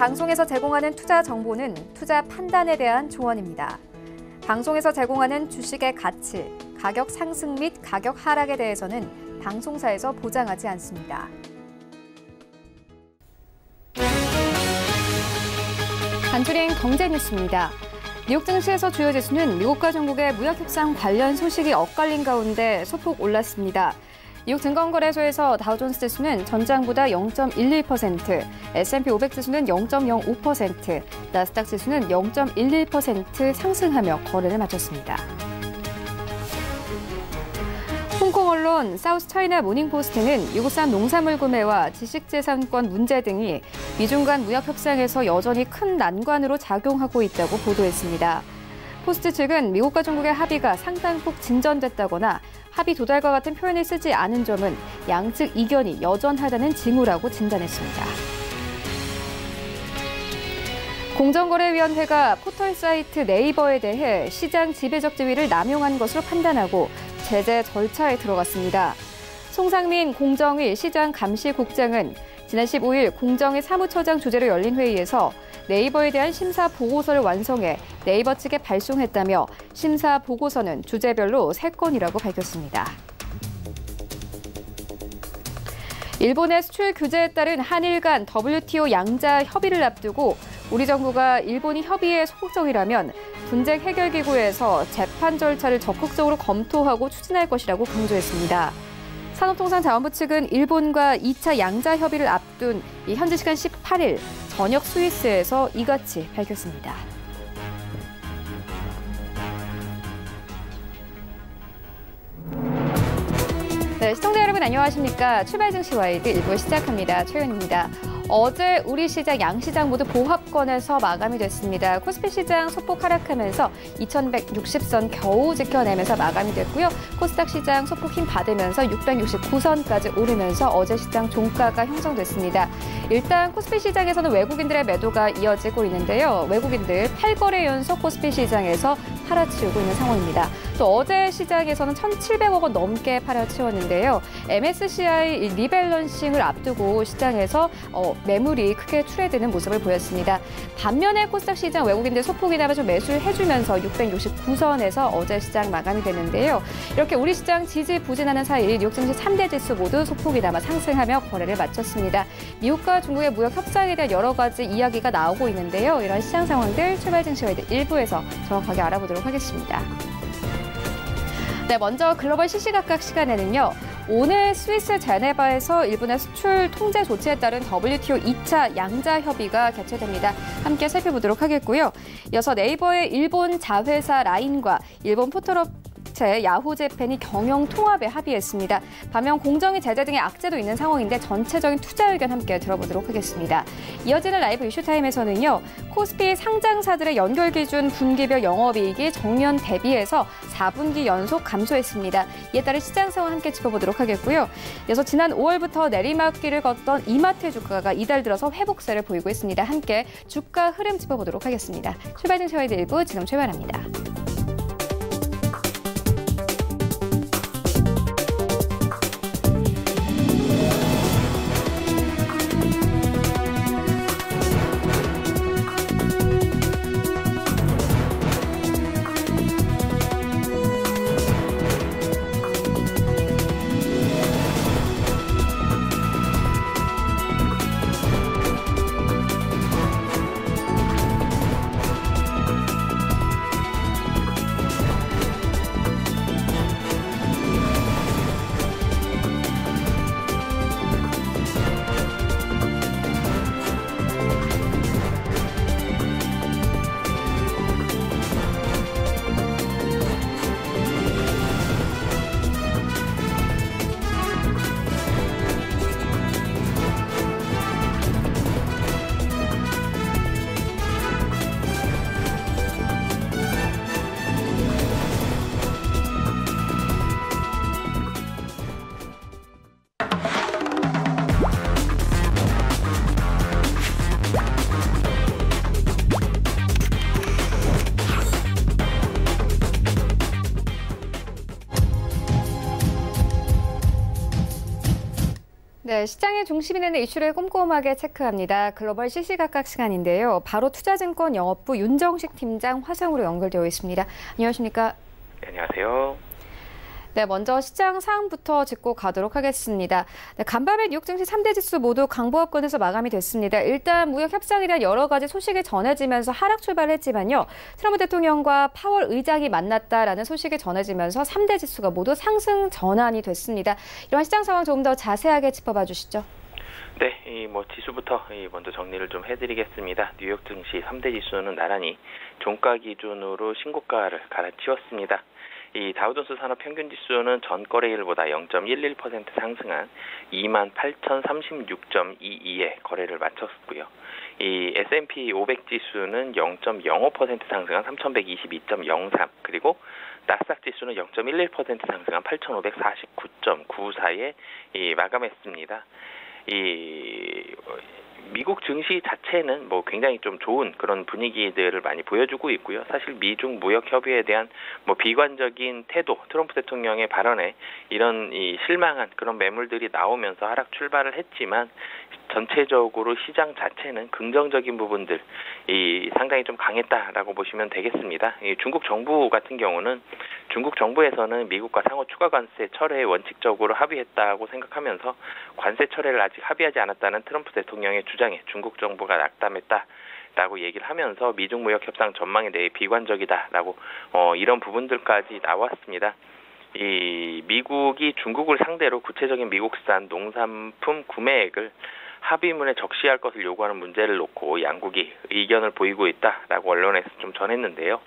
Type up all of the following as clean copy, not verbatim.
방송에서 제공하는 투자 정보는 투자 판단에 대한 조언입니다. 방송에서 제공하는 주식의 가치, 가격 상승 및 가격 하락에 대해서는 방송사에서 보장하지 않습니다. 간추린 경제 뉴스입니다. 뉴욕 증시에서 주요 지수는 미국과 중국의 무역협상 관련 소식이 엇갈린 가운데 소폭 올랐습니다. 뉴욕 증권거래소에서 다우존스 지수는 전장보다 0.11%, S&P 500 지수는 0.05%, 나스닥 지수는 0.11% 상승하며 거래를 마쳤습니다. 홍콩 언론 사우스 차이나 모닝포스트는 미국산 농산물 구매와 지식재산권 문제 등이 미중 간 무역 협상에서 여전히 큰 난관으로 작용하고 있다고 보도했습니다. 포스트 측은 미국과 중국의 합의가 상당폭 진전됐다거나 합의 도달과 같은 표현을 쓰지 않은 점은 양측 이견이 여전하다는 징후라고 진단했습니다. 공정거래위원회가 포털 사이트 네이버에 대해 시장 지배적 지위를 남용한 것으로 판단하고 제재 절차에 들어갔습니다. 송상민 공정위 시장감시국장은 지난 15일 공정위 사무처장 주재로 열린 회의에서 네이버에 대한 심사 보고서를 완성해 네이버 측에 발송했다며 심사 보고서는 주제별로 3건이라고 밝혔습니다. 일본의 수출 규제에 따른 한일 간 WTO 양자 협의를 앞두고 우리 정부가 일본이 협의에 소극적이라면 분쟁 해결 기구에서 재판 절차를 적극적으로 검토하고 추진할 것이라고 강조했습니다. 산업통상자원부 측은 일본과 2차 양자 협의를 앞둔 현지 시간 18일 저녁 스위스에서 이같이 밝혔습니다. 네, 시청자 여러분 안녕하십니까? 출발 증시 와이드 1부 시작합니다. 최윤입니다. 어제 우리 시장, 양시장 모두 보합권에서 마감이 됐습니다. 코스피 시장 소폭 하락하면서 2160선 겨우 지켜내면서 마감이 됐고요. 코스닥 시장 소폭 힘 받으면서 669선까지 오르면서 어제 시장 종가가 형성됐습니다. 일단 코스피 시장에서는 외국인들의 매도가 이어지고 있는데요. 외국인들 8거래 연속 코스피 시장에서 팔아치우고 있는 상황입니다. 또 어제 시장에서는 1,700억 원 넘게 팔아치웠는데요. MSCI 리밸런싱을 앞두고 시장에서 매물이 크게 출회되는 모습을 보였습니다. 반면에 코스닥 시장 외국인들 소폭이나마 좀 매수를 해주면서 669선에서 어제 시장 마감이 됐는데요. 이렇게 우리 시장 지지부진하는 사이 뉴욕 증시 3대 지수 모두 소폭이나마 상승하며 거래를 마쳤습니다. 미국과 중국의 무역 협상에 대한 여러 가지 이야기가 나오고 있는데요. 이런 시장 상황들 출발 증시 와이드 1부에서 정확하게 알아보도록 하겠습니다. 네, 먼저 글로벌 시시각각 시간에는요. 오늘 스위스 제네바에서 일본의 수출 통제 조치에 따른 WTO 2차 양자 협의가 개최됩니다. 함께 살펴보도록 하겠고요. 이어서 네이버의 일본 자회사 라인과 일본 포털업체 야후재팬이 경영 통합에 합의했습니다. 반면 공정위 제재 등의 악재도 있는 상황인데 전체적인 투자 의견 함께 들어보도록 하겠습니다. 이어지는 라이브 이슈타임에서는요. 코스피 상장사들의 연결 기준 분기별 영업이익이 정년 대비해서 4분기 연속 감소했습니다. 이에 따른 시장 상황 함께 짚어보도록 하겠고요. 이어서 지난 5월부터 내리막길을 걷던 이마트 주가가 이달 들어서 회복세를 보이고 있습니다. 함께 주가 흐름 짚어보도록 하겠습니다. 출발 증시 와이드 1부 지금 출발합니다. 네, 시장의 중심이 되는 이슈를 꼼꼼하게 체크합니다. 글로벌 시시각각 시간인데요. 바로 투자증권 영업부 윤정식 팀장 화상으로 연결되어 있습니다. 안녕하십니까? 네, 안녕하세요. 네, 먼저 시장 상황부터 짚고 가도록 하겠습니다. 네, 간밤에 뉴욕 증시 3대 지수 모두 강보합권에서 마감이 됐습니다. 일단 무역 협상에 대한 여러 가지 소식이 전해지면서 하락 출발했지만요. 트럼프 대통령과 파월 의장이 만났다라는 소식이 전해지면서 3대 지수가 모두 상승 전환이 됐습니다. 이런 시장 상황 조금 더 자세하게 짚어봐 주시죠. 네, 지수부터 먼저 정리를 좀 해드리겠습니다. 뉴욕 증시 3대 지수는 나란히 종가 기준으로 신고가를 갈아치웠습니다. 이 다우존스 산업 평균 지수는 전 거래일보다 0.11% 상승한 28,036.22에 거래를 마쳤고요. 이 S&P 500 지수는 0.05% 상승한 3,122.03, 그리고 나스닥 지수는 0.11% 상승한 8,549.94에 마감했습니다. 미국 증시 자체는 굉장히 좀 좋은 그런 분위기들을 많이 보여주고 있고요. 사실 미중 무역 협의에 대한 비관적인 태도, 트럼프 대통령의 발언에 이런 실망한 그런 매물들이 나오면서 하락 출발을 했지만 전체적으로 시장 자체는 긍정적인 부분들 상당히 좀 강했다라고 보시면 되겠습니다. 중국 정부 같은 경우는 중국 정부에서는 미국과 상호 추가 관세 철회에 원칙적으로 합의했다고 생각하면서 관세 철회를 아직 합의하지 않았다는 트럼프 대통령의 주장에 중국 정부가 낙담했다라고 얘기를 하면서 미중 무역 협상 전망에 대해 비관적이다라고 이런 부분들까지 나왔습니다. 미국이 중국을 상대로 구체적인 미국산 농산품 구매액을 합의문에 적시할 것을 요구하는 문제를 놓고 양국이 의견을 보이고 있다라고 언론에서 좀 전했는데요.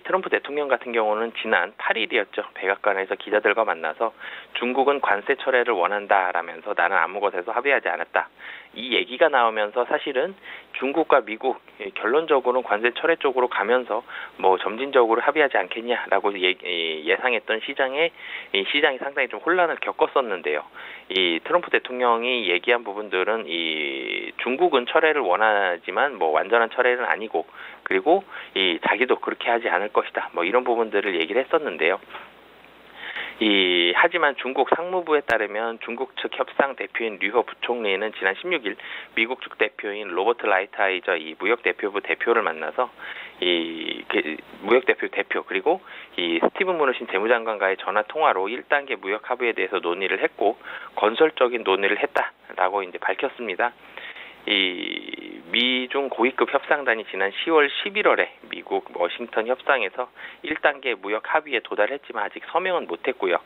트럼프 대통령 같은 경우는 지난 8일이었죠. 백악관에서 기자들과 만나서 중국은 관세 철회를 원한다라면서 나는 아무 것에서 합의하지 않았다. 이 얘기가 나오면서 사실은 중국과 미국 결론적으로는 관세 철회 쪽으로 가면서 점진적으로 합의하지 않겠냐라고 예상했던 시장이 상당히 좀 혼란을 겪었었는데요. 트럼프 대통령이 얘기한 부분들은 중국은 철회를 원하지만 완전한 철회는 아니고, 그리고 자기도 그렇게 하지 않을 것이다. 이런 부분들을 얘기를 했었는데요. 하지만 중국 상무부에 따르면 중국 측 협상 대표인 류허 부총리는 지난 16일 미국 측 대표인 로버트 라이트하이저 무역 대표부 대표를 만나서 무역 대표 그리고 스티븐 무누신 재무장관과의 전화 통화로 1단계 무역 합의에 대해서 논의를 했고 건설적인 논의를 했다라고 밝혔습니다. 미중 고위급 협상단이 지난 10월 11월에 미국 워싱턴 협상에서 1단계 무역 합의에 도달했지만 아직 서명은 못했고요.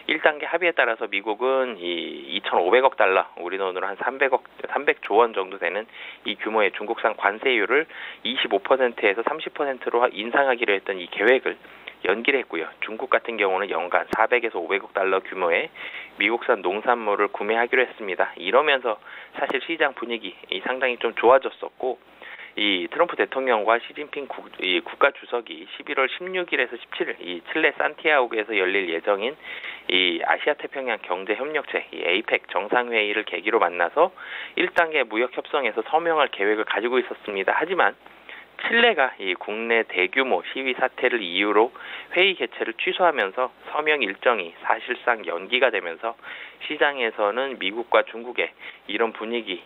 1단계 합의에 따라서 미국은 2,500억 달러, 우리 돈으로 한 300조 원 정도 되는 이 규모의 중국산 관세율을 25%에서 30%로 인상하기로 했던 이 계획을 연기를 했고요. 중국 같은 경우는 연간 400에서 500억 달러 규모의 미국산 농산물을 구매하기로 했습니다. 이러면서 사실 시장 분위기 상당히 좀 좋아졌었고, 트럼프 대통령과 시진핑 국가 주석이 11월 16일에서 17일 칠레 산티아고에서 열릴 예정인 아시아 태평양 경제 협력체 APEC 정상회의를 계기로 만나서 1단계 무역 협상에서 서명할 계획을 가지고 있었습니다. 하지만 칠레가 국내 대규모 시위 사태를 이유로 회의 개최를 취소하면서 서명 일정이 사실상 연기가 되면서 시장에서는 미국과 중국의 이런 분위기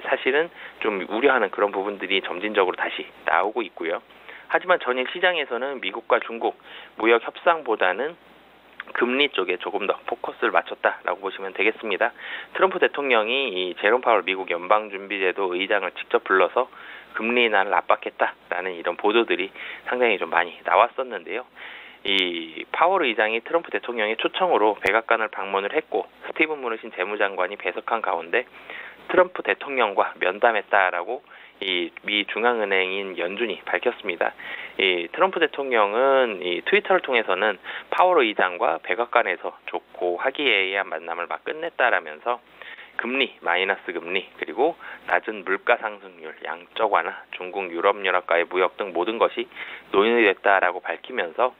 사실은 좀 우려하는 그런 부분들이 점진적으로 다시 나오고 있고요. 하지만 전일 시장에서는 미국과 중국 무역 협상보다는 금리 쪽에 조금 더 포커스를 맞췄다라고 보시면 되겠습니다. 트럼프 대통령이 제롬 파월 미국 연방준비제도 의장을 직접 불러서 금리 인하를 압박했다라는 이런 보도들이 상당히 좀 많이 나왔었는데요. 파월 의장이 트럼프 대통령의 초청으로 백악관을 방문을 했고 스티븐 무누신 재무장관이 배석한 가운데 트럼프 대통령과 면담했다라고 미 중앙은행인 연준이 밝혔습니다. 트럼프 대통령은 트위터를 통해서는 파월 의장과 백악관에서 좋고 화기애애한 만남을 막 끝냈다라면서 금리, 마이너스 금리, 그리고 낮은 물가 상승률, 양적 완화, 중국, 유럽연합과의 무역 등 모든 것이 논의됐다라고 밝히면서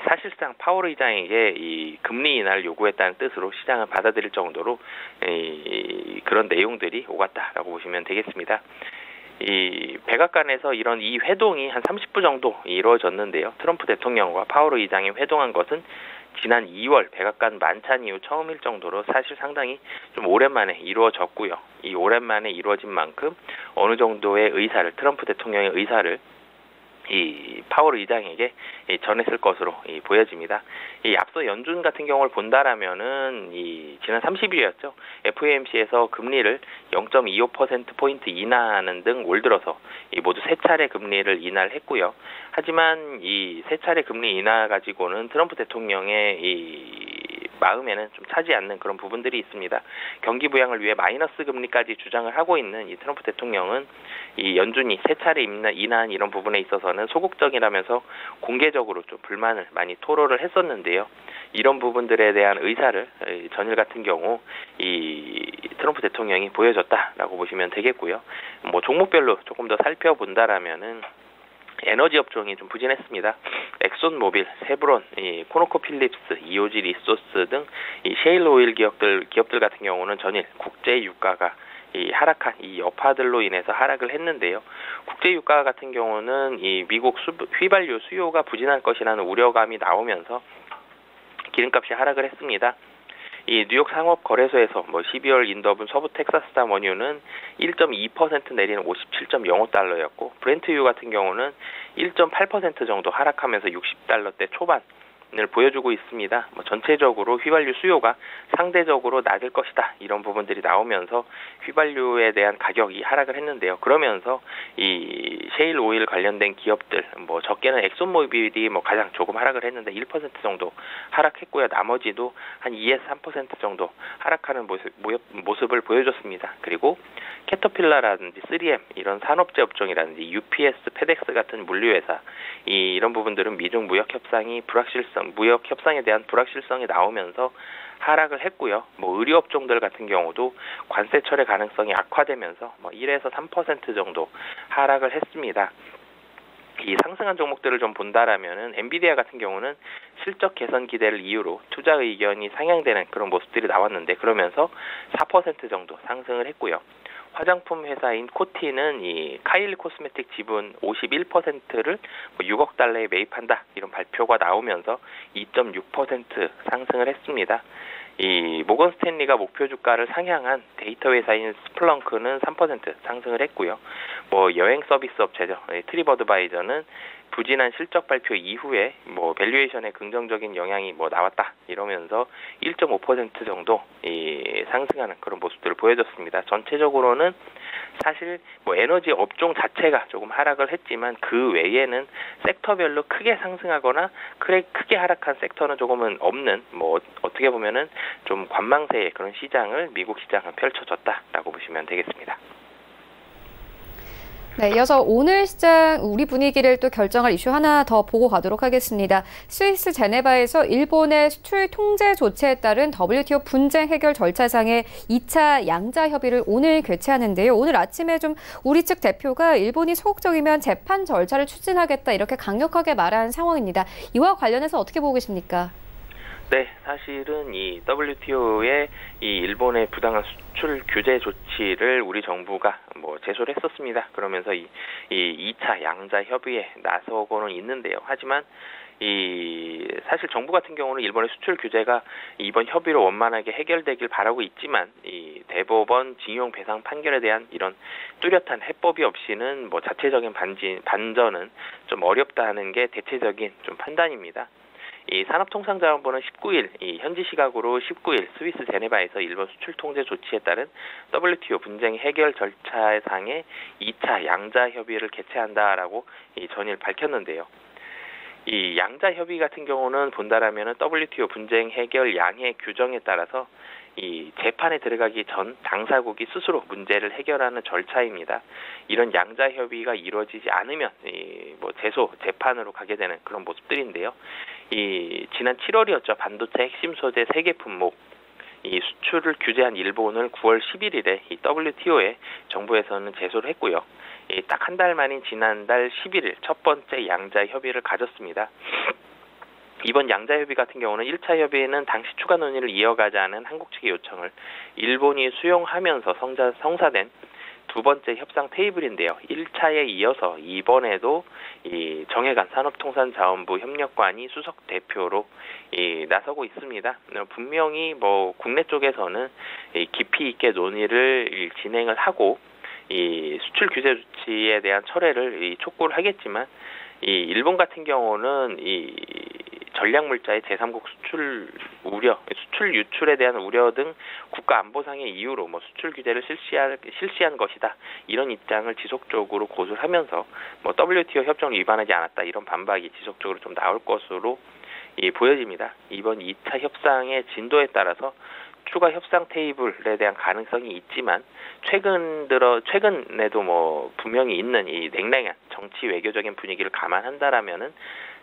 사실상 파월 의장에게 금리 인하를 요구했다는 뜻으로 시장을 받아들일 정도로 그런 내용들이 오갔다라고 보시면 되겠습니다. 백악관에서 이런 회동이 한 30분 정도 이루어졌는데요. 트럼프 대통령과 파월 의장이 회동한 것은 지난 2월 백악관 만찬 이후 처음일 정도로 사실 상당히 좀 오랜만에 이루어졌고요. 이 오랜만에 이루어진 만큼 어느 정도의 의사를, 트럼프 대통령의 의사를 이 파월 의장에게 전했을 것으로 보여집니다. 이 앞서 연준 같은 경우를 본다라면은 이 지난 30일이었죠. FOMC에서 금리를 0.25%포인트 인하하는 등 올 들어서 모두 세 차례 금리를 인하를 했고요. 하지만 이 세 차례 금리 인하 가지고는 트럼프 대통령의 이 마음에는 좀 차지 않는 그런 부분들이 있습니다. 경기 부양을 위해 마이너스 금리까지 주장을 하고 있는 이 트럼프 대통령은 이 연준이 세 차례 인하한 이런 부분에 있어서는 소극적이라면서 공개적으로 좀 불만을 많이 토로를 했었는데요. 이런 부분들에 대한 의사를 전일 같은 경우 이 트럼프 대통령이 보여줬다라고 보시면 되겠고요. 뭐 종목별로 조금 더 살펴본다라면은 에너지 업종이 좀 부진했습니다. 엑손모빌, 세브론, 코노코필립스, 이오지 리소스 등 이 셰일 오일 기업들 같은 경우는 전일 국제 유가가 하락한 이 여파들로 인해서 하락을 했는데요. 국제 유가 같은 경우는 이 미국 휘발유 수요가 부진할 것이라는 우려감이 나오면서 기름값이 하락을 했습니다. 이 뉴욕 상업거래소에서 12월 인더분 서부 텍사스산 원유는 1.2% 내리는 57.05달러였고 브렌트유 같은 경우는 1.8% 정도 하락하면서 60달러대 초반을 보여주고 있습니다. 전체적으로 휘발유 수요가 상대적으로 낮을 것이다 이런 부분들이 나오면서 휘발유에 대한 가격이 하락을 했는데요. 그러면서 이 셰일 오일 관련된 기업들 적게는 엑손모빌이 가장 조금 하락을 했는데 1% 정도 하락했고요. 나머지도 한 2에서 3% 정도 하락하는 모습을 보여줬습니다. 그리고 캐터필러라든지 3M 이런 산업재 업종이라든지 UPS, 페덱스 같은 물류회사 이런 부분들은 미중 무역 협상에 대한 불확실성이 나오면서 하락을 했고요. 의류 업종들 같은 경우도 관세 철회 가능성이 악화되면서 1에서 3% 정도 하락을 했습니다. 이 상승한 종목들을 좀 본다라면은 엔비디아 같은 경우는 실적 개선 기대를 이유로 투자 의견이 상향되는 그런 모습들이 나왔는데 그러면서 4% 정도 상승을 했고요. 화장품 회사인 코티는 이 카일리 코스메틱 지분 51%를 6억 달러에 매입한다 이런 발표가 나오면서 2.6% 상승을 했습니다. 이 모건 스탠리가 목표 주가를 상향한 데이터 회사인 스플렁크는 3% 상승을 했고요. 여행 서비스 업체죠. 트립어드바이저는 부진한 실적 발표 이후에 밸류에이션에 긍정적인 영향이 나왔다 이러면서 1.5% 정도 상승하는 그런 모습들을 보여줬습니다. 전체적으로는 사실 에너지 업종 자체가 조금 하락을 했지만 그 외에는 섹터별로 크게 상승하거나 크게 하락한 섹터는 조금은 없는 어떻게 보면은 좀 관망세의 그런 시장을 미국 시장은 펼쳐졌다라고 보시면 되겠습니다. 네, 이어서 오늘 시장 우리 분위기를 또 결정할 이슈 하나 더 보고 가도록 하겠습니다. 스위스 제네바에서 일본의 수출 통제 조치에 따른 WTO 분쟁 해결 절차상의 2차 양자 협의를 오늘 개최하는데요. 오늘 아침에 좀 우리 측 대표가 일본이 소극적이면 재판 절차를 추진하겠다 이렇게 강력하게 말한 상황입니다. 이와 관련해서 어떻게 보고 계십니까? 네, 사실은 이 WTO의 이 일본의 부당한 수출 규제 조치를 우리 정부가 제소를 했었습니다. 그러면서 이 2차 양자 협의에 나서고는 있는데요. 하지만 사실 정부 같은 경우는 일본의 수출 규제가 이번 협의로 원만하게 해결되길 바라고 있지만 이 대법원 징용 배상 판결에 대한 이런 뚜렷한 해법이 없이는 자체적인 반전은 좀 어렵다는 게 대체적인 좀 판단입니다. 이 산업통상자원부는 19일, 현지 시각으로 19일 스위스 제네바에서 일본 수출 통제 조치에 따른 WTO 분쟁 해결 절차상의 2차 양자 협의를 개최한다라고 전일 밝혔는데요. 이 양자 협의 같은 경우는 본다라면은 WTO 분쟁 해결 양해 규정에 따라서 이 재판에 들어가기 전 당사국이 스스로 문제를 해결하는 절차입니다. 이런 양자 협의가 이루어지지 않으면 재판으로 가게 되는 그런 모습들인데요. 지난 7월이었죠. 반도체 핵심 소재 3개 품목 이 수출을 규제한 일본을 9월 11일에 이 WTO에 정부에서는 제소를 했고요. 딱 한 달 만인 지난달 11일 첫 번째 양자 협의를 가졌습니다. 이번 양자 협의 같은 경우는 1차 협의에는 당시 추가 논의를 이어가자는 한국 측의 요청을 일본이 수용하면서 성사된 두 번째 협상 테이블인데요. 1차에 이어서 이번에도 이 정혜관 산업통상자원부 협력관이 수석 대표로 나서고 있습니다. 분명히 뭐 국내 쪽에서는 깊이 있게 논의를 진행을 하고 이 수출 규제 조치에 대한 철회를 촉구를 하겠지만 이 일본 같은 경우는 이 전략물자의 제3국 수출 우려, 수출 유출에 대한 우려 등 국가 안보상의 이유로 뭐 수출 규제를 실시한 것이다 이런 입장을 지속적으로 고수를 하면서 뭐 WTO 협정을 위반하지 않았다 이런 반박이 지속적으로 좀 나올 것으로 보여집니다. 이번 2차 협상의 진도에 따라서 추가 협상 테이블에 대한 가능성이 있지만 최근에도 뭐 분명히 있는 이 냉랭한 정치 외교적인 분위기를 감안한다라면은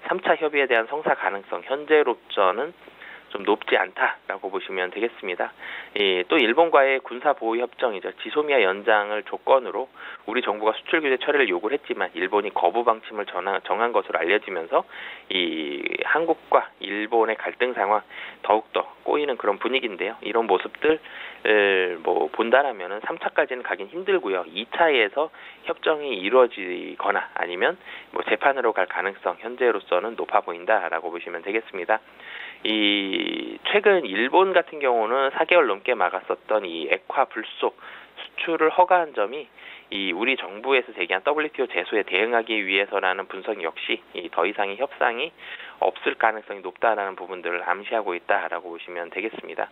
3차 협의에 대한 성사 가능성 현재로서는 좀 높지 않다라고 보시면 되겠습니다. 또 일본과의 군사보호협정이죠. 지소미아 연장을 조건으로 우리 정부가 수출 규제 처리를 요구를 했지만 일본이 거부 방침을 정한 것으로 알려지면서 이 한국과 일본의 갈등 상황 더욱더 꼬이는 그런 분위기인데요. 이런 모습들 뭐 본다라면은 3차까지는 가긴 힘들고요. 2차에서 협정이 이루어지거나 아니면 뭐 재판으로 갈 가능성 현재로서는 높아 보인다라고 보시면 되겠습니다. 최근 일본 같은 경우는 4개월 넘게 막았었던 이 액화 불소 수출을 허가한 점이 우리 정부에서 제기한 WTO 제소에 대응하기 위해서라는 분석 역시 더 이상의 협상이 없을 가능성이 높다라는 부분들을 암시하고 있다라고 보시면 되겠습니다.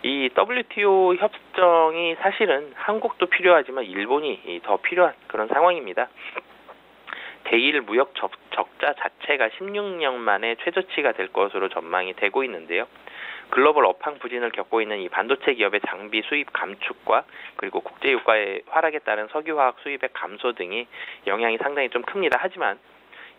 이 WTO 협정이 사실은 한국도 필요하지만 일본이 더 필요한 그런 상황입니다. 대일 무역 적자 자체가 16년 만에 최저치가 될 것으로 전망이 되고 있는데요. 글로벌 업황 부진을 겪고 있는 이 반도체 기업의 장비 수입 감축과 그리고 국제유가의 하락에 따른 석유화학 수입의 감소 등이 영향이 상당히 좀 큽니다. 하지만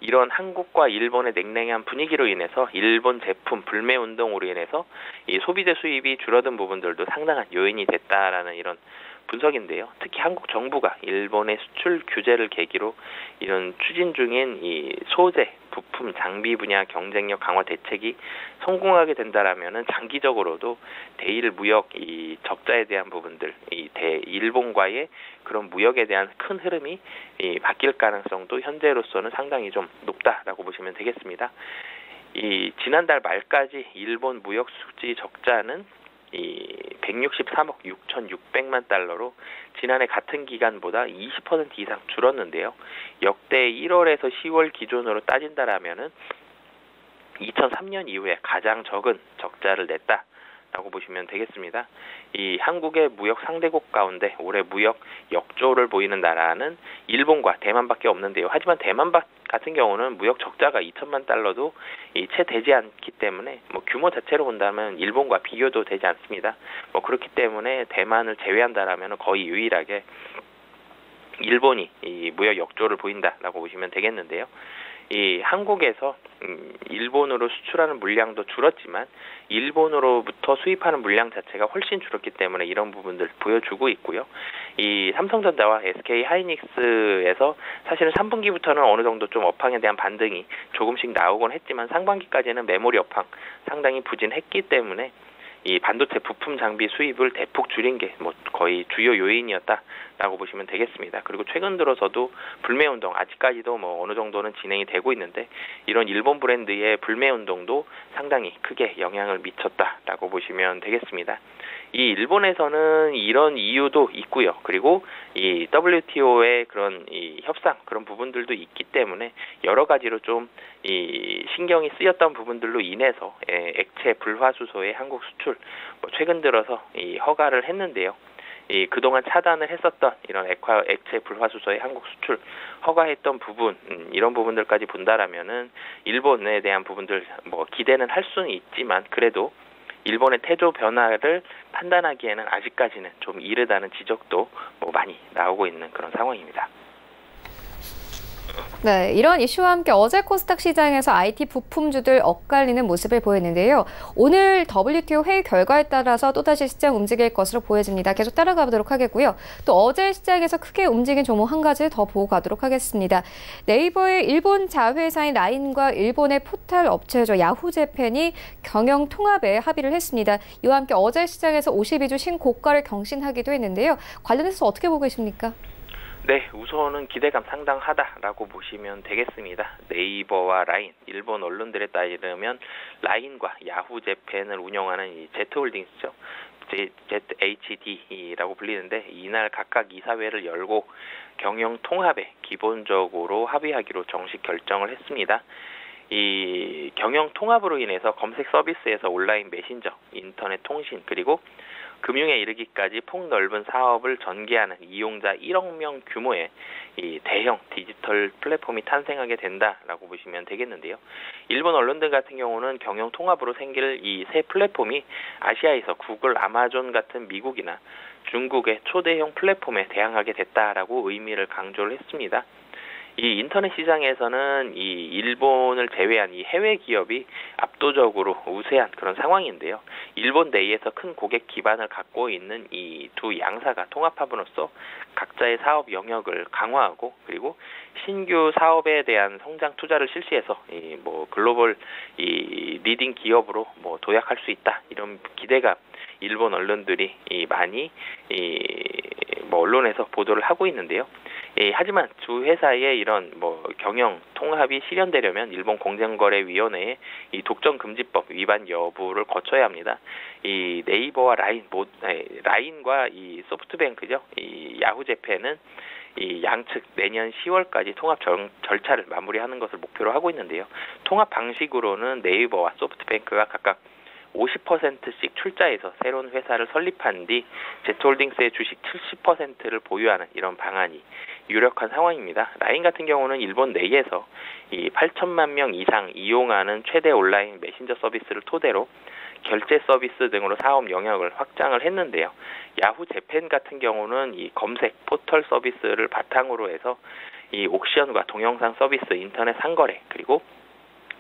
이런 한국과 일본의 냉랭한 분위기로 인해서 일본 제품 불매 운동으로 인해서 이 소비재 수입이 줄어든 부분들도 상당한 요인이 됐다라는 이런 분석인데요. 특히 한국 정부가 일본의 수출 규제를 계기로 이런 추진 중인 이 소재, 부품, 장비 분야 경쟁력 강화 대책이 성공하게 된다라면은 장기적으로도 대일 무역 이 적자에 대한 부분들, 일본과의 그런 무역에 대한 큰 흐름이 바뀔 가능성도 현재로서는 상당히 좀 높다라고 보시면 되겠습니다. 지난달 말까지 일본 무역 수지 적자는 163억 6,600만 달러로 지난해 같은 기간보다 20% 이상 줄었는데요. 역대 1월에서 10월 기준으로 따진다라면은 2003년 이후에 가장 적은 적자를 냈다라고 보시면 되겠습니다. 한국의 무역 상대국 가운데 올해 무역 역조를 보이는 나라는 일본과 대만밖에 없는데요. 하지만 대만 같은 경우는 무역 적자가 2천만 달러도 채 되지 않기 때문에 뭐 규모 자체로 본다면 일본과 비교도 되지 않습니다. 뭐 그렇기 때문에 대만을 제외한다라면 거의 유일하게 일본이 무역 역조를 보인다라고 보시면 되겠는데요. 한국에서 일본으로 수출하는 물량도 줄었지만 일본으로부터 수입하는 물량 자체가 훨씬 줄었기 때문에 이런 부분들 보여주고 있고요. 삼성전자와 SK 하이닉스에서 사실은 3분기부터는 어느 정도 좀 업황에 대한 반등이 조금씩 나오곤 했지만 상반기까지는 메모리 업황 상당히 부진했기 때문에 반도체 부품 장비 수입을 대폭 줄인 게 뭐 거의 주요 요인이었다라고 보시면 되겠습니다. 그리고 최근 들어서도 불매 운동 아직까지도 뭐 어느 정도는 진행이 되고 있는데 이런 일본 브랜드의 불매 운동도 상당히 크게 영향을 미쳤다라고 보시면 되겠습니다. 일본에서는 이런 이유도 있고요. 그리고 WTO의 그런 협상 그런 부분들도 있기 때문에 여러 가지로 좀 신경이 쓰였던 부분들로 인해서 액체 불화수소의 한국 수출 최근 들어서 허가를 했는데요. 그동안 차단을 했었던 이런 액체 불화수소의 한국 수출 허가했던 부분 이런 부분들까지 본다라면은 일본에 대한 부분들 뭐 기대는 할 수는 있지만 그래도 일본의 태도 변화를 판단하기에는 아직까지는 좀 이르다는 지적도 많이 나오고 있는 그런 상황입니다. 네, 이런 이슈와 함께 어제 코스닥 시장에서 IT 부품주들 엇갈리는 모습을 보였는데요. 오늘 WTO 회의 결과에 따라서 또다시 시장 움직일 것으로 보여집니다. 계속 따라가 보도록 하겠고요. 또 어제 시장에서 크게 움직인 종목 한 가지 더 보고 가도록 하겠습니다. 네이버의 일본 자회사인 라인과 일본의 포털 업체죠. 야후재팬이 경영 통합에 합의를 했습니다. 이와 함께 어제 시장에서 52주 신고가를 경신하기도 했는데요. 관련해서 어떻게 보고 계십니까? 네, 우선은 기대감 상당하다라고 보시면 되겠습니다. 네이버와 라인, 일본 언론들에 따르면 라인과 야후 재팬을 운영하는 이 Z홀딩스죠. ZHD라고 불리는데 이날 각각 이사회를 열고 경영 통합에 기본적으로 합의하기로 정식 결정을 했습니다. 이 경영 통합으로 인해서 검색 서비스에서 온라인 메신저, 인터넷 통신 그리고 금융에 이르기까지 폭넓은 사업을 전개하는 이용자 1억 명 규모의 이 대형 디지털 플랫폼이 탄생하게 된다라고 보시면 되겠는데요. 일본 언론들 같은 경우는 경영 통합으로 생길 이 새 플랫폼이 아시아에서 구글, 아마존 같은 미국이나 중국의 초대형 플랫폼에 대항하게 됐다라고 의미를 강조를 했습니다. 이 인터넷 시장에서는 이 일본을 제외한 이 해외 기업이 압도적으로 우세한 그런 상황인데요. 일본 내에서 큰 고객 기반을 갖고 있는 이 두 양사가 통합함으로써 각자의 사업 영역을 강화하고 그리고 신규 사업에 대한 성장 투자를 실시해서 이 글로벌 이 리딩 기업으로 도약할 수 있다 이런 기대가 일본 언론들이 많이 언론에서 보도를 하고 있는데요. 하지만 두 회사의 이런 경영 통합이 실현되려면 일본 공정거래위원회의 이 독점금지법 위반 여부를 거쳐야 합니다. 이 네이버와 라인과 이 소프트뱅크죠. 이 야후재팬은 이 양측 내년 10월까지 통합 절차를 마무리하는 것을 목표로 하고 있는데요. 통합 방식으로는 네이버와 소프트뱅크가 각각 50%씩 출자해서 새로운 회사를 설립한 뒤 Z홀딩스의 주식 70%를 보유하는 이런 방안이 유력한 상황입니다. 라인 같은 경우는 일본 내에서 이 8천만 명 이상 이용하는 최대 온라인 메신저 서비스를 토대로 결제 서비스 등으로 사업 영역을 확장을 했는데요. 야후 재팬 같은 경우는 이 검색 포털 서비스를 바탕으로 해서 이 옥션과 동영상 서비스, 인터넷 상거래 그리고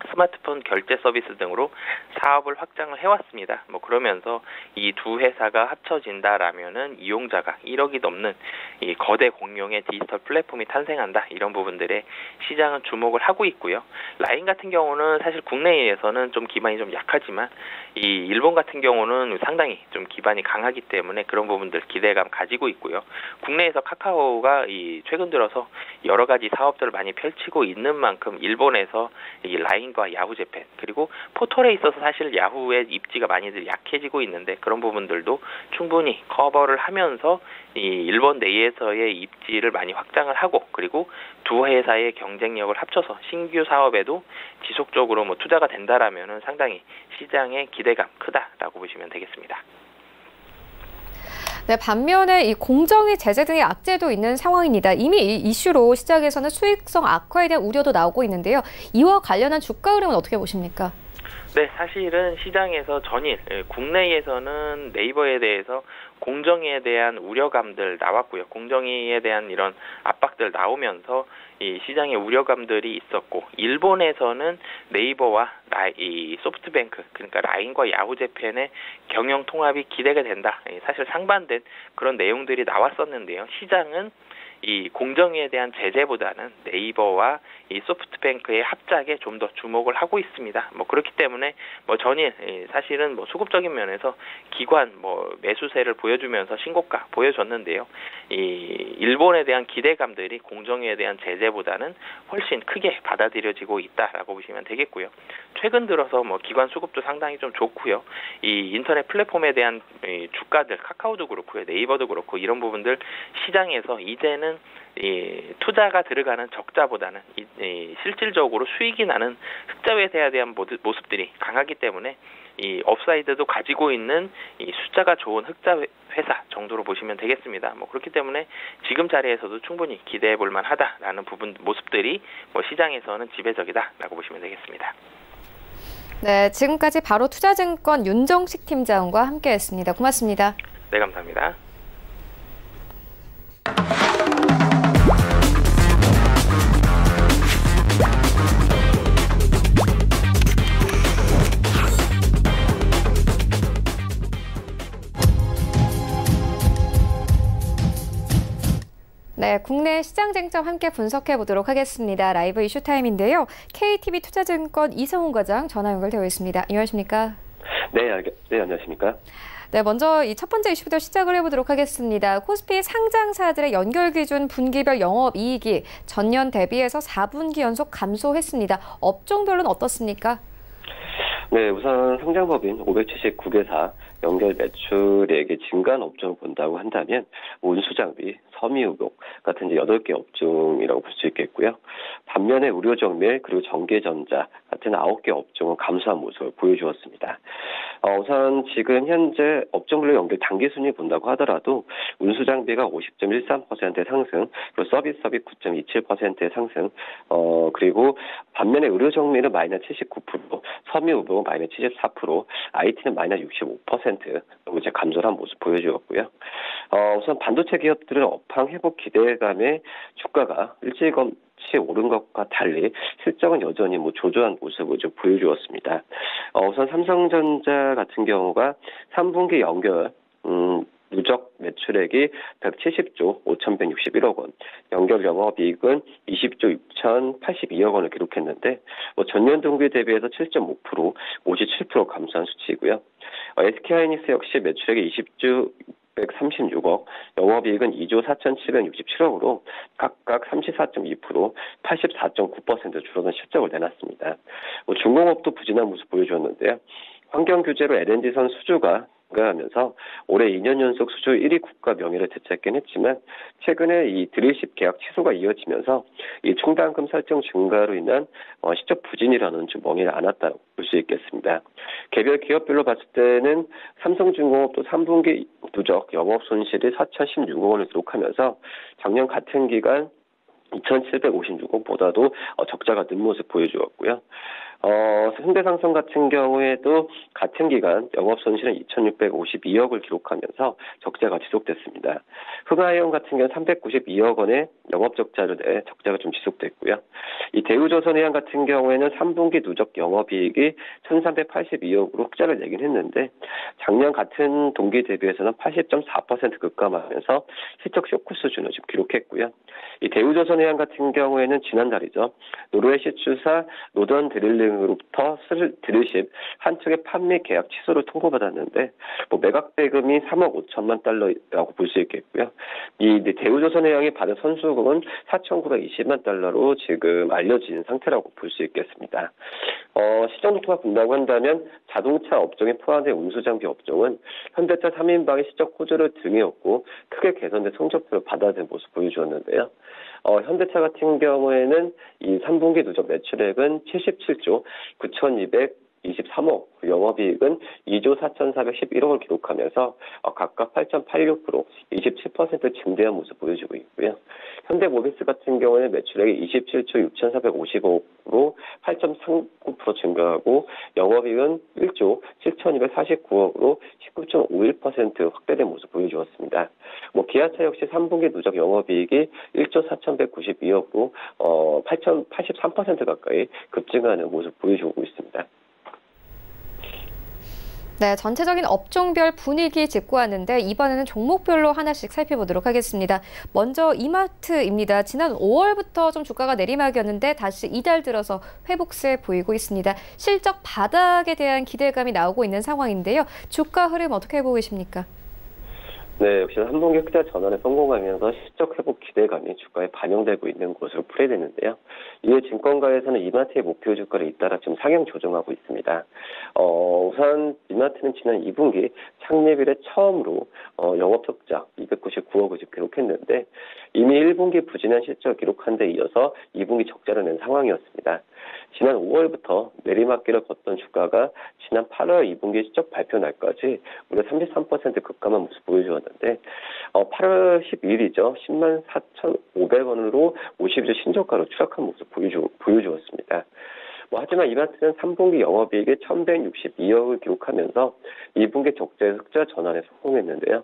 스마트폰 결제 서비스 등으로 사업을 확장을 해왔습니다. 그러면서 이 두 회사가 합쳐진다라면은 이용자가 1억이 넘는 이 거대 공룡의 디지털 플랫폼이 탄생한다. 이런 부분들에 시장은 주목을 하고 있고요. 라인 같은 경우는 사실 국내에서는 좀 기반이 좀 약하지만 이 일본 같은 경우는 상당히 좀 기반이 강하기 때문에 그런 부분들 기대감 가지고 있고요. 국내에서 카카오가 이 최근 들어서 여러 가지 사업들을 많이 펼치고 있는 만큼 일본에서 이 라인 과 야후 재팬 그리고 포털에 있어서 사실 야후의 입지가 많이들 약해지고 있는데 그런 부분들도 충분히 커버를 하면서 이 일본 내에서의 입지를 많이 확장을 하고 그리고 두 회사의 경쟁력을 합쳐서 신규 사업에도 지속적으로 투자가 된다라면은 상당히 시장의 기대감 크다라고 보시면 되겠습니다. 네, 반면에 이 공정위 제재 등의 악재도 있는 상황입니다. 이미 이 이슈로 시장에서는 수익성 악화에 대한 우려도 나오고 있는데요. 이와 관련한 주가 흐름은 어떻게 보십니까? 네, 사실은 시장에서 전일 국내에서는 네이버에 대해서 공정위에 대한 우려감들 나왔고요. 공정위에 대한 이런 압박들 나오면서 이 시장의 우려감들이 있었고 일본에서는 네이버와 이 소프트뱅크 그러니까 라인과 야후재팬의 경영 통합이 기대가 된다. 사실 상반된 그런 내용들이 나왔었는데요. 시장은 이 공정위에 대한 제재보다는 네이버와 이 소프트뱅크의 합작에 좀 더 주목을 하고 있습니다. 그렇기 때문에 전일 사실은 수급적인 면에서 기관 매수세를 보여주면서 신고가 보여줬는데요. 이 일본에 대한 기대감들이 공정위에 대한 제재보다는 훨씬 크게 받아들여지고 있다라고 보시면 되겠고요. 최근 들어서 기관 수급도 상당히 좀 좋고요. 이 인터넷 플랫폼에 대한 주가들 카카오도 그렇고요, 네이버도 그렇고 이런 부분들 시장에서 이제는 이 투자가 들어가는 적자보다는 실질적으로 수익이 나는 흑자 회사에 대한 모습들이 강하기 때문에 이 업사이드도 가지고 있는 이 숫자가 좋은 흑자 회사 정도로 보시면 되겠습니다. 그렇기 때문에 지금 자리에서도 충분히 기대해 볼 만하다라는 모습들이 시장에서는 지배적이다라고 보시면 되겠습니다. 네, 지금까지 바로 투자증권 윤정식 팀장과 함께했습니다. 고맙습니다. 네, 감사합니다. 네, 국내 시장 쟁점 함께 분석해 보도록 하겠습니다. 라이브 이슈 타임인데요. KTB 투자증권 이성훈 과장 전화 연결되어 있습니다. 안녕하십니까? 네, 안녕하십니까? 네, 먼저 이 첫 번째 이슈부터 시작을 해보도록 하겠습니다. 코스피 상장사들의 연결 기준 분기별 영업이익이 전년 대비해서 4분기 연속 감소했습니다. 업종별로는 어떻습니까? 네, 우선 상장법인 579개사 연결 매출액의 증가한 업종을 본다고 한다면 운수장비, 섬유유복 같은 이제 8개 업종이라고 볼 수 있겠고요. 반면에 의료정밀 그리고 전기전자 같은 9개 업종은 감소한 모습을 보여주었습니다. 우선 지금 현재 업종별로 연결 단기순위 본다고 하더라도 운수장비가 50.13% 상승, 그리고 서비스업이 9.27% 상승, 그리고 반면에 의료정밀은 마이너스 79%, 섬유유복은 마이너스 74%, IT는 마이너스 65% 이제 감소한 모습 보여주었고요. 우선 반도체 기업들은 업황 회복 기대감에 주가가 일찌감치 오른 것과 달리 실적은 여전히 조조한 모습을 좀 보여주었습니다. 우선 삼성전자 같은 경우가 3분기 연결 누적 매출액이 170조 5,161억 원, 연결 영업이익은 20조 6,082억 원을 기록했는데 전년 동기 대비해서 7.5%, 57% 감소한 수치이고요. SK하이닉스 역시 매출액이 20조 136억, 영업이익은 2조 4,767억으로 각각 34.2%, 84.9% 줄어든 실적을 내놨습니다. 중공업도 부진한 모습 보여주었는데요. 환경 규제로 LNG선 수주가 증가하면서 올해 2년 연속 수주 1위 국가 명예를 되찾긴 했지만 최근에 이 드릴십 계약 취소가 이어지면서 이 충당금 설정 증가로 인한 실적 부진이라는 좀 멍이를 안았다고 볼 수 있겠습니다. 개별 기업별로 봤을 때는 삼성중공업도 3분기 누적 영업 손실이 4,016억 원을 기록하면서 작년 같은 기간 2,756억보다도 적자가 는 모습 보여주었고요. 현대상선 같은 경우에도 같은 기간 영업손실은 2,652억을 기록하면서 적자가 지속됐습니다. 흥하해영 같은 경우는 392억 원의 영업적자를 내 적자가 좀 지속됐고요. 이 대우조선해양 같은 경우에는 3분기 누적 영업이익이 1,382억으로 흑자를 내긴 했는데 작년 같은 동기 대비해서는 80.4% 급감하면서 실적 쇼크 수준을 지금 기록했고요. 이 대우조선해양 같은 경우에는 지난달이죠. 노르웨이 시추사 노던 드릴링으로부터 드릴십 한 척의 판매 계약 취소를 통보받았는데 매각 대금이 3억 5천만 달러라고 볼 수 있겠고요. 이 대우조선해양이 받은 선수금은 4,920만 달러로 지금 알려진 상태라고 볼 수 있겠습니다. 시장 동향 본다고 한다면 자동차 업종에 포함된 운수장비 업종은 현대차 3인방의 실적 호조를 등에업고 크게 개선된 성적표를 받아낸 모습 보여주었는데요. 현대차 같은 경우에는 이 3분기 누적 매출액은 77조 9,223억, 영업이익은 2조 4,411억을 기록하면서 각각 8.86%, 27% 증대한 모습 보여주고 있고요. 현대모비스 같은 경우는 매출액이 27조 6,450억으로 8.39% 증가하고 영업이익은 1조 7,249억으로 19.51% 확대된 모습 보여주었습니다. 기아차 역시 3분기 누적 영업이익이 1조 4,192억으로 83% 가까이 급증하는 모습 보여주고 있습니다. 네, 전체적인 업종별 분위기 짚고 왔는데 이번에는 종목별로 하나씩 살펴보도록 하겠습니다. 먼저 이마트입니다. 지난 5월부터 좀 주가가 내리막이었는데 다시 이달 들어서 회복세 보이고 있습니다. 실적 바닥에 대한 기대감이 나오고 있는 상황인데요. 주가 흐름 어떻게 보고 계십니까? 네, 역시 3분기 흑자 전환에 성공하면서 실적 회복 기대감이 주가에 반영되고 있는 것으로 풀이되는데요. 이에 증권가에서는 이마트의 목표 주가를 잇따라 지금 상향 조정하고 있습니다. 우선 이마트는 지난 2분기 창립 이래 처음으로 영업 적자 299억을 기록했는데 이미 1분기 부진한 실적 기록한 데 이어서 2분기 적자를 낸 상황이었습니다. 지난 5월부터 내리막길을 걷던 주가가 지난 8월 2분기 실적 발표 날까지 무려 33% 급감한 모습 보여주었는데 8월 12일이죠. 10만 4,500원으로 50일 신저가로 추락한 모습 보여주었습니다. 하지만 이마트는 3분기 영업이익이 1,162억을 기록하면서 2분기 적자에서 흑자 전환에 성공했는데요.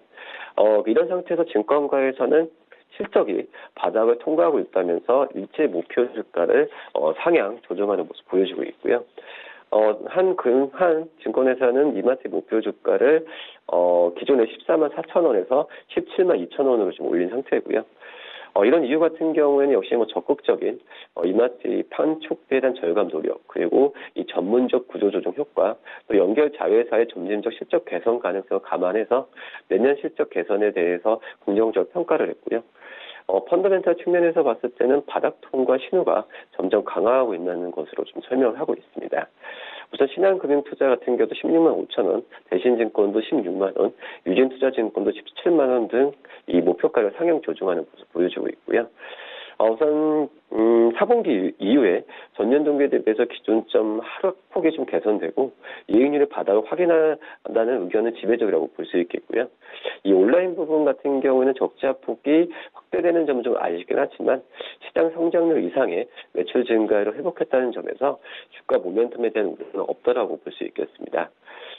이런 상태에서 증권가에서는 실적이 바닥을 통과하고 있다면서 일제 목표 주가를 상향 조정하는 모습 보여주고 있고요. 한 증권회사는 이마트 목표 주가를 기존의 14만 4천 원에서 17만 2천 원으로 지금 올린 상태고요. 이런 이유 같은 경우에는 역시 적극적인 이마트 판촉비에 대한 절감 노력, 그리고 이 전문적 구조조정 효과, 또 연결 자회사의 점진적 실적 개선 가능성을 감안해서 내년 실적 개선에 대해서 긍정적 평가를 했고요. 펀더멘탈 측면에서 봤을 때는 바닥통과 신호가 점점 강화하고 있는 것으로 좀 설명을 하고 있습니다. 우선 신한금융투자 같은 경우도 16만 5천 원, 대신증권도 16만 원, 유진투자증권도 17만 원 등 이 목표가를 상향 조정하는 모습 보여주고 있고요. 우선 4분기 이후에 전년 동기에 대비해서 기준점 하락폭이 좀 개선되고 이익률의 바닥을 확인한다는 의견은 지배적이라고 볼 수 있겠고요. 이 온라인 부분 같은 경우에는 적자폭이 확대되는 점은 좀 아쉽긴 하지만 시장 성장률 이상의 매출 증가를 회복했다는 점에서 주가 모멘텀에 대한 우려는 없다라고 볼 수 있겠습니다.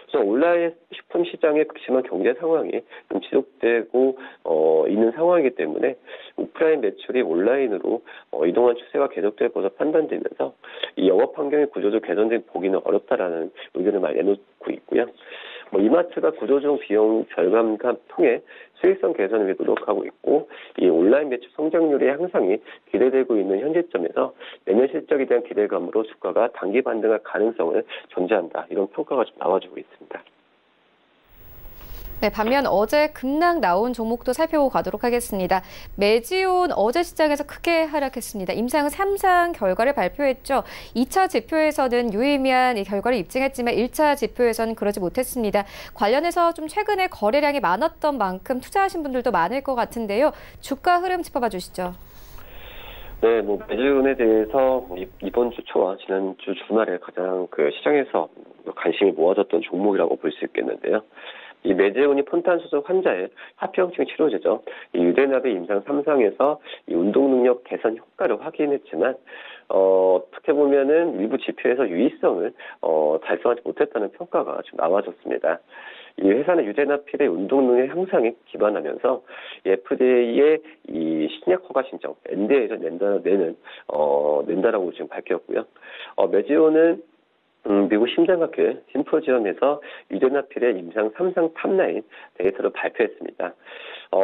우선 온라인 식품 시장의 극심한 경제 상황이 좀 지속되고 있는 상황이기 때문에 오프라인 매출이 온라인으로 이동한 추세가 계속될 것으로 판단되면서 이 영업 환경의 구조적 개선된 보기는 어렵다라는 의견을 많이 내놓고 있고요. 이마트가 구조적 비용 절감을 통해 수익성 개선을 위해 노력하고 있고 이 온라인 매출 성장률의 향상이 기대되고 있는 현재점에서 내년 실적에 대한 기대감으로 주가가 단기 반등할 가능성을 존재한다. 이런 평가가 좀 나와주고 있습니다. 네, 반면 어제 급락 나온 종목도 살펴보고 가도록 하겠습니다. 메지온 어제 시장에서 크게 하락했습니다. 임상 3상 결과를 발표했죠. 2차 지표에서는 유의미한 결과를 입증했지만 1차 지표에서는 그러지 못했습니다. 관련해서 좀 최근에 거래량이 많았던 만큼 투자하신 분들도 많을 것 같은데요. 주가 흐름 짚어봐 주시죠. 네, 메지온에 대해서 이번 주 초와 지난주 주말에 가장 시장에서 관심이 모아졌던 종목이라고 볼 수 있겠는데요. 이 메지온이 폰탄소적 환자의 합병증 치료제죠. 이 유대납의 임상 3상에서 이 운동 능력 개선 효과를 확인했지만 어떻게 보면은 일부 지표에서 유의성을 달성하지 못했다는 평가가 좀 나와졌습니다. 이 회사는 유대나필의 운동 능력 향상에 기반하면서 FDA의 이 신약 허가 신청 NDA에서 낸다라고 지금 밝혔고요. 메지온은 미국 심장학회 심포지엄에서 유대나필의 임상 3상 탑라인 데이터를 발표했습니다.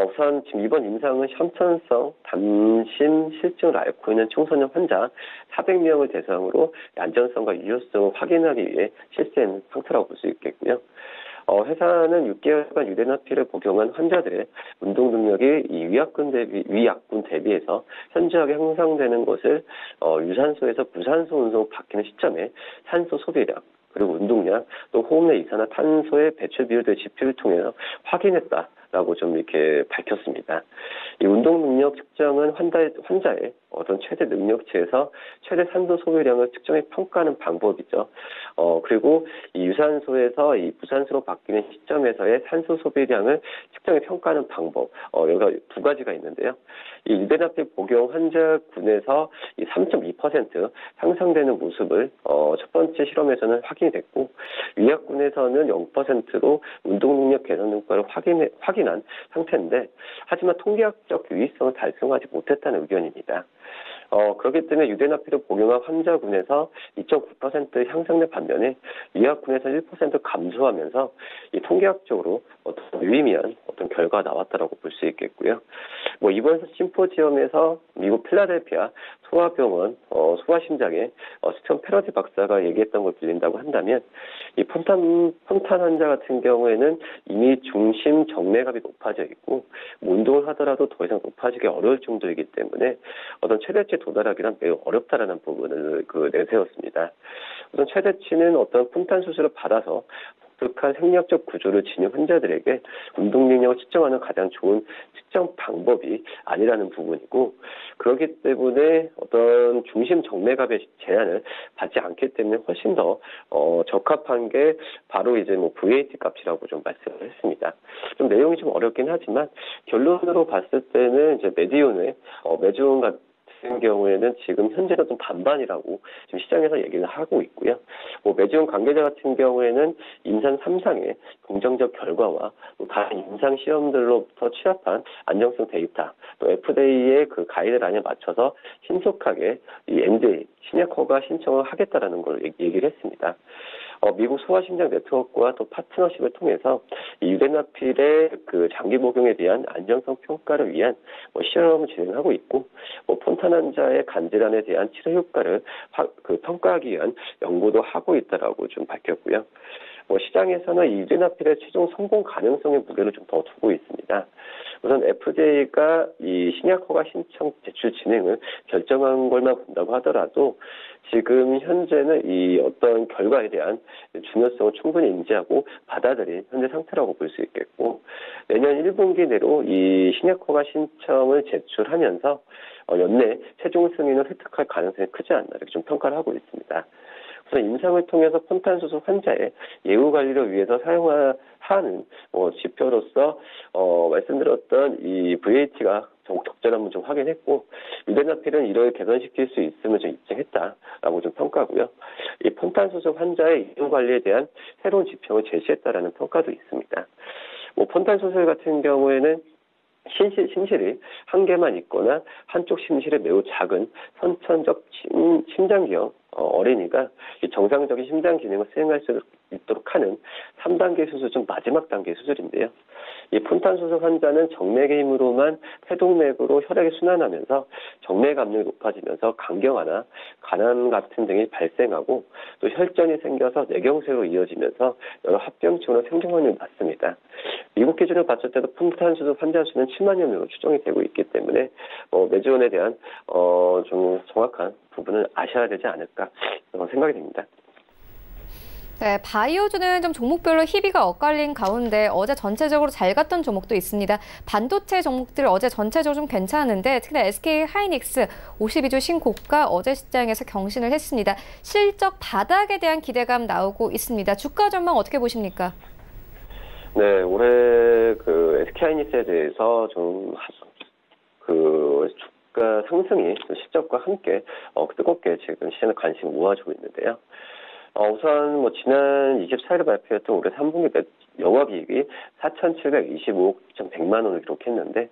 우선 지금 이번 임상은 현천성 담심 실증을 앓고 있는 청소년 환자 400명을 대상으로 안전성과 유효성을 확인하기 위해 실시한 상태라고 볼 수 있겠고요. 회사는 6개월간 유대나필을 복용한 환자들의 운동 능력이 이 위약군 대비해서 현저하게 향상되는 것을 유산소에서 무산소 운송으로 바뀌는 시점에 산소 소비량, 그리고 운동량, 또 호흡 내 이산화 탄소의 배출 비율 등 지표를 통해서 확인했다라고 좀 이렇게 밝혔습니다. 이 운동 능력 측정은 환자의 어떤 최대 능력치에서 최대 산소 소비량을 측정해 평가하는 방법이죠. 그리고 이 유산소에서 이 무산소로 바뀌는 시점에서의 산소 소비량을 측정해 평가하는 방법, 여기가 두 가지가 있는데요. 이 유대나필 복용 환자군에서 이 3.2% 향상되는 모습을 첫 번째 실험에서는 확인이 됐고, 위약군에서는 0%로 운동 능력 개선 효과를 확인한 상태인데, 하지만 통계학적 유의성을 달성하지 못했다는 의견입니다. 그렇기 때문에 유대나필을 복용한 환자군에서 2.9% 향상된 반면에 위약군에서 1% 감소하면서 이 통계학적으로 어떤 유의미한 어떤 결과가 나왔다라고 볼 수 있겠고요. 이번 심포지엄에서 미국 필라델피아 소아병원 소아심장의 스티븐 페러디 박사가 얘기했던 걸 빌린다고 한다면 이 폰탄 환자 같은 경우에는 이미 중심 정맥압이 높아져 있고 운동을 하더라도 더 이상 높아지기 어려울 정도이기 때문에 어떤 최대치에 도달하기란 매우 어렵다라는 부분을 내세웠습니다. 우선 최대치는 어떤 폰탄 수술을 받아서 독특한 생리학적 구조를 지닌 환자들에게 운동 능력을 측정하는 가장 좋은 측정 방법이 아니라는 부분이고, 그렇기 때문에 어떤 중심 정맥압의 제한을 받지 않기 때문에 훨씬 더 적합한 게 바로 이제 VAT 값이라고 좀 말씀을 했습니다. 좀 내용이 좀 어렵긴 하지만 결론으로 봤을 때는 이제 메지온 같은 경우에는 지금 현재가 좀 반반이라고 지금 시장에서 얘기를 하고 있고요. 메지온 관계자 같은 경우에는 임상 3상의 긍정적 결과와 또 다른 임상 시험들로부터 취합한 안정성 데이터, 또 FDA의 그 가이드라인에 맞춰서 신속하게 이 NDA 신약 허가 신청을 하겠다라는 걸 얘기를 했습니다. 미국 소아심장 네트워크와 또 파트너십을 통해서 이 유대나필의 그 장기 복용에 대한 안정성 평가를 위한 실험을 진행하고 있고, 폰탄 환자의 간질환에 대한 치료 효과를 평가하기 위한 연구도 하고 있다라고 좀 밝혔고요. 시장에서는 이 유대나필의 최종 성공 가능성에 무게를 좀 더 두고 있습니다. 우선 FDA가 이 신약 허가 신청 제출 진행을 결정한 걸만 본다고 하더라도 지금 현재는 이 어떤 결과에 대한 중요성을 충분히 인지하고 받아들인 현재 상태라고 볼 수 있겠고, 내년 1분기 내로 이 신약 허가 신청을 제출하면서 연내 최종 승인을 획득할 가능성이 크지 않나 이렇게 좀 평가를 하고 있습니다. 우선 임상을 통해서 폰탄 소속 환자의 예후 관리를 위해서 사용하는 지표로서 말씀드렸던 이 VAT가 적절함을 좀 확인했고, 유대나필은 이를 개선시킬 수 있음을 좀 입증했다라고 좀 평가고요. 이 폰탄 소속 환자의 예후 관리에 대한 새로운 지표를 제시했다라는 평가도 있습니다. 폰탄 소속 같은 경우에는 심실이 한 개만 있거나 한쪽 심실이 매우 작은 선천적 심장기형 어린이가 정상적인 심장 기능을 수행할 수 있도록 하는 3단계 수술 중 마지막 단계 수술인데요. 이 폰탄 소속 환자는 정맥의 힘으로만 폐동맥으로 혈액이 순환하면서 정맥 압력이 높아지면서 간경화나 간암 같은 등이 발생하고, 또 혈전이 생겨서 뇌경색으로 이어지면서 여러 합병증으로 생존 확률이 낮습니다. 미국 기준을 봤을 때도 폰탄 소속 환자 수는 7만여 명으로 추정이 되고 있기 때문에 매주원에 대한 좀 정확한 부분을 아셔야 되지 않을까 생각이 됩니다. 네, 바이오주는 좀 종목별로 희비가 엇갈린 가운데 어제 전체적으로 잘 갔던 종목도 있습니다. 반도체 종목들 어제 전체적으로 좀 괜찮은데 특히나 SK 하이닉스 52주 신고가 어제 시장에서 경신을 했습니다. 실적 바닥에 대한 기대감 나오고 있습니다. 주가 전망 어떻게 보십니까? 네, 올해 그 SK 하이닉스에 대해서 좀 주가 상승이 실적과 함께 뜨겁게 지금 시장의 관심을 모아주고 있는데요. 우선 지난 24일에 발표했던 올해 3분기 영업이익이 4,725억 1,100만 원을 기록했는데,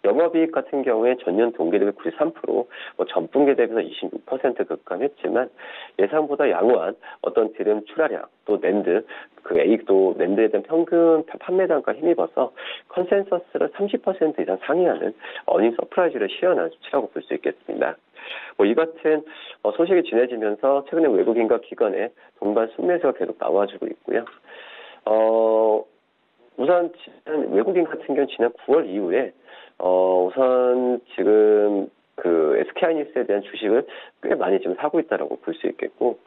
영업이익 같은 경우에 전년 동기 대비 93%, 전분기 대비해서 26% 급감했지만 예상보다 양호한 어떤 드램 출하량, 또 낸드, 낸드에 대한 평균 판매 단가 힘입어서 컨센서스를 30% 이상 상회하는 어닝 서프라이즈를 시현한 수치라고 볼 수 있겠습니다. 이 같은 소식이 진해지면서 최근에 외국인과 기관의 동반 순매수가 계속 나와주고 있고요. 우선 외국인 같은 경우는 지난 9월 이후에 우선 지금 그 SK하이닉스에 대한 주식을 꽤 많이 지금 사고 있다라고 볼 수 있겠고,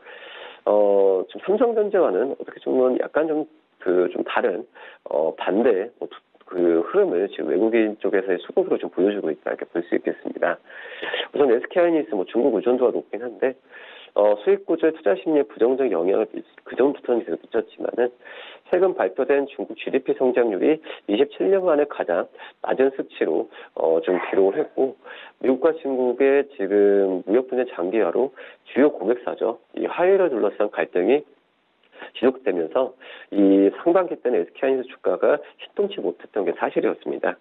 좀 삼성전자와는 어떻게 보면 약간 좀 다른 반대 흐름을 지금 외국인 쪽에서의 수급으로 좀 보여주고 있다 이렇게 볼 수 있겠습니다. 우선 SK하이닉스 중국 의존도가 높긴 한데 수익 구조의 투자 심리에 부정적 영향을 그 전부터는 계속 미쳤지만은 최근 발표된 중국 GDP 성장률이 27년 만에 가장 낮은 수치로 좀 기록을 했고, 미국과 중국의 지금 무역 분야 장기화로 주요 고객사죠. 이 화해를 둘러싼 갈등이 지속되면서 이 상반기 때는 SK하이닉스 주가가 신통치 못했던 게 사실이었습니다.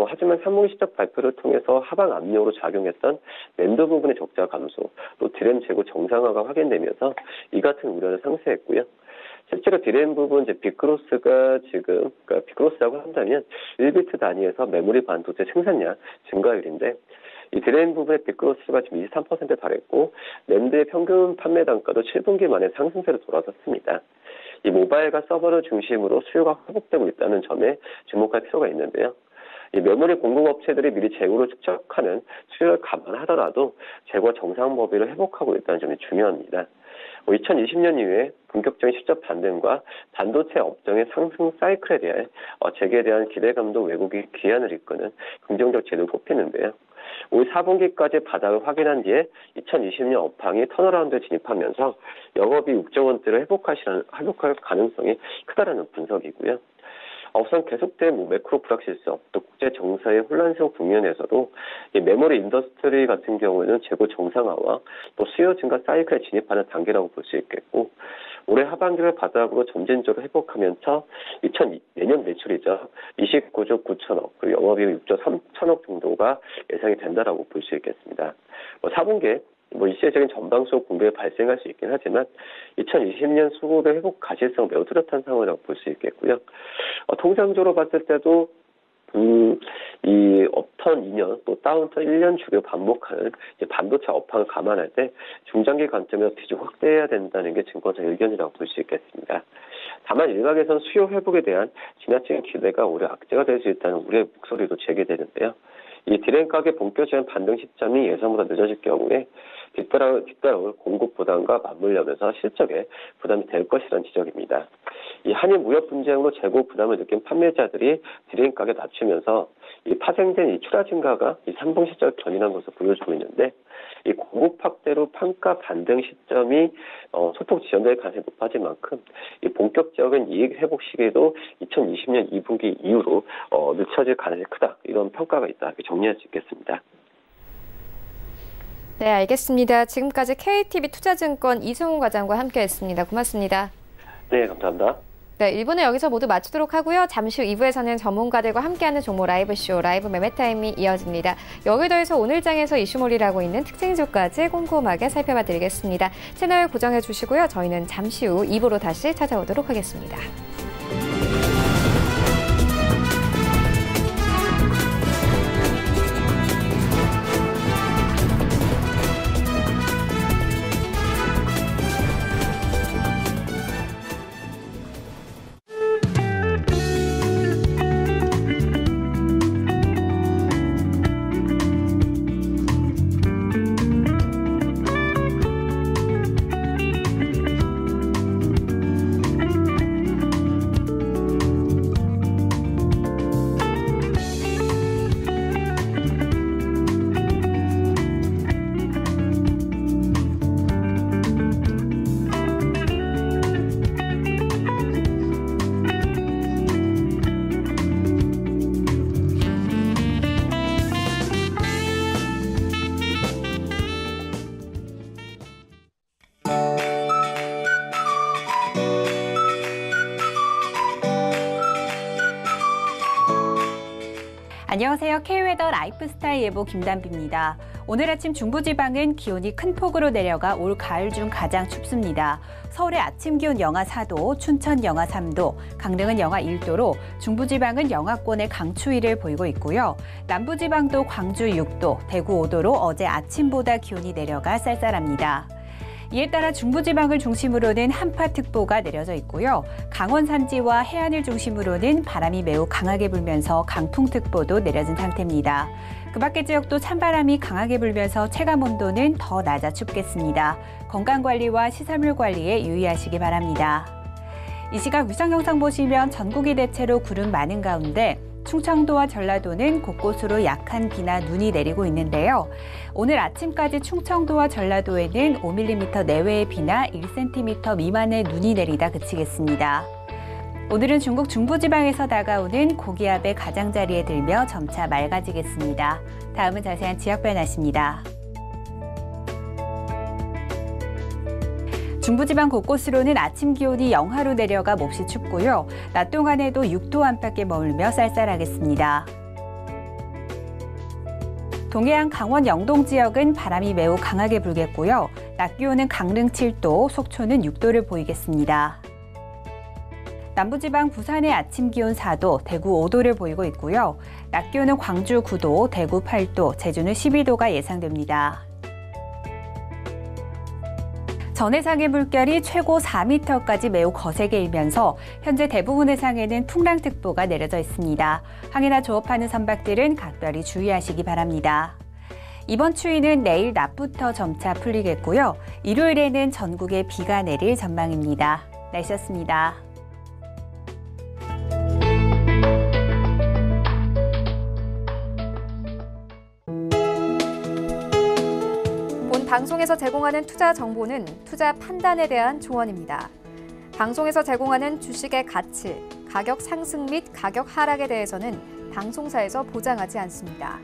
하지만 3분기 실적 발표를 통해서 하방 압력으로 작용했던 낸드 부분의 적자 감소, 또 디램 재고 정상화가 확인되면서 이 같은 우려를 상쇄했고요. 실제로 디램 부분 빅그로스가 빅그로스라고 한다면 1비트 단위에서 메모리 반도체 생산량 증가율인데, 이 디램 부분의 빅그로스가 지금 23%에 달했고, 낸드의 평균 판매 단가도 7분기 만에 상승세로 돌아섰습니다. 이 모바일과 서버를 중심으로 수요가 회복되고 있다는 점에 주목할 필요가 있는데요. 이 메모리 공급업체들이 미리 재고를 축적하는 수요를 감안하더라도 재고 정상 범위를 회복하고 있다는 점이 중요합니다. 2020년 이후에 본격적인 실적 반등과 반도체 업종의 상승 사이클에 대한 재개에 대한 기대감도 외국이 기한을 이끄는 긍정적 재료를 꼽히는데요. 올 4분기까지 바닥을 확인한 뒤에 2020년 업황이 턴어라운드에 진입하면서 영업이 6조 원대를 회복할 가능성이 크다라는 분석이고요. 우선 계속된 매크로 불확실성, 또 국제 정세의 혼란성 국면에서도 이 메모리 인더스트리 같은 경우에는 재고 정상화와 또 수요 증가 사이클에 진입하는 단계라고 볼 수 있겠고, 올해 하반기를 바닥으로 점진적으로 회복하면서 내년 매출이죠. 29조 9천억, 그리고 영업이익 6조 3천억 정도가 예상이 된다라고 볼 수 있겠습니다. 4분기에 일시적인 전방수급 공백이 발생할 수 있긴 하지만 2020년 수급의 회복 가시성 매우 뚜렷한 상황이라고 볼 수 있겠고요. 통상적으로 봤을 때도 이 업턴 2년 또 다운턴 1년 주기로 반복하는 반도체 업황을 감안할 때 중장기 관점에서 비중 확대해야 된다는 게 증권사 의견이라고 볼 수 있겠습니다. 다만 일각에서는 수요 회복에 대한 지나친 기대가 오히려 악재가 될 수 있다는 우려의 목소리도 제기되는데요. 이 디램 가격 본격적인 반등 시점이 예상보다 늦어질 경우에 뒤따라올 공급 부담과 맞물려면서 실적에 부담이 될 것이라는 지적입니다. 이 한일 무역 분쟁으로 재고 부담을 느낀 판매자들이 디램 가격 낮추면서 이 파생된 이 출하 증가가 이 3분 실적을 견인한 것으로 보여지고 있는데 이 공급 확대로 판가 반등 시점이 소폭 지연될 가능성이 높아진 만큼 이 본격적인 이익 회복 시기도 2020년 2분기 이후로 늦춰질 가능성이 크다 이런 평가가 있다 이렇게 정리할 수 있겠습니다. 네, 알겠습니다. 지금까지 KTB 투자증권 이승훈 과장과 함께했습니다. 고맙습니다. 네, 감사합니다. 네, 1부는 여기서 모두 마치도록 하고요. 잠시 후 2부에서는 전문가들과 함께하는 종목 라이브쇼, 라이브 매매타임이 이어집니다. 여기에 더해서 오늘 장에서 이슈몰이를 하고 있는 특징주까지 꼼꼼하게 살펴봐 드리겠습니다. 채널 고정해 주시고요. 저희는 잠시 후 2부로 다시 찾아오도록 하겠습니다. 안녕하세요. K웨더 라이프스타일 예보 김단비입니다. 오늘 아침 중부지방은 기온이 큰 폭으로 내려가 올 가을 중 가장 춥습니다. 서울의 아침 기온 영하 4도, 춘천 영하 3도, 강릉은 영하 1도로 중부지방은 영하권의 강추위를 보이고 있고요. 남부지방도 광주 6도, 대구 5도로 어제 아침보다 기온이 내려가 쌀쌀합니다. 이에 따라 중부지방을 중심으로는 한파특보가 내려져 있고요. 강원 산지와 해안을 중심으로는 바람이 매우 강하게 불면서 강풍특보도 내려진 상태입니다. 그 밖의 지역도 찬바람이 강하게 불면서 체감온도는 더 낮아 춥겠습니다. 건강관리와 시설물 관리에 유의하시기 바랍니다. 이 시각 위성영상 보시면 전국이 대체로 구름 많은 가운데 충청도와 전라도는 곳곳으로 약한 비나 눈이 내리고 있는데요. 오늘 아침까지 충청도와 전라도에는 5mm 내외의 비나 1cm 미만의 눈이 내리다 그치겠습니다. 오늘은 중국 중부지방에서 다가오는 고기압의 가장자리에 들며 점차 맑아지겠습니다. 다음은 자세한 지역 변화입니다. 중부지방 곳곳으로는 아침 기온이 영하로 내려가 몹시 춥고요. 낮 동안에도 6도 안팎에 머물며 쌀쌀하겠습니다. 동해안 강원 영동 지역은 바람이 매우 강하게 불겠고요. 낮 기온은 강릉 7도, 속초는 6도를 보이겠습니다. 남부지방 부산의 아침 기온 4도, 대구 5도를 보이고 있고요. 낮 기온은 광주 9도, 대구 8도, 제주는 12도가 예상됩니다. 전해상의 물결이 최고 4m까지 매우 거세게 일면서 현재 대부분 해상에는 풍랑특보가 내려져 있습니다. 항해나 조업하는 선박들은 각별히 주의하시기 바랍니다. 이번 추위는 내일 낮부터 점차 풀리겠고요. 일요일에는 전국에 비가 내릴 전망입니다. 날씨였습니다. 방송에서 제공하는 투자 정보는 투자 판단에 대한 조언입니다. 방송에서 제공하는 주식의 가치, 가격 상승 및 가격 하락에 대해서는 방송사에서 보장하지 않습니다.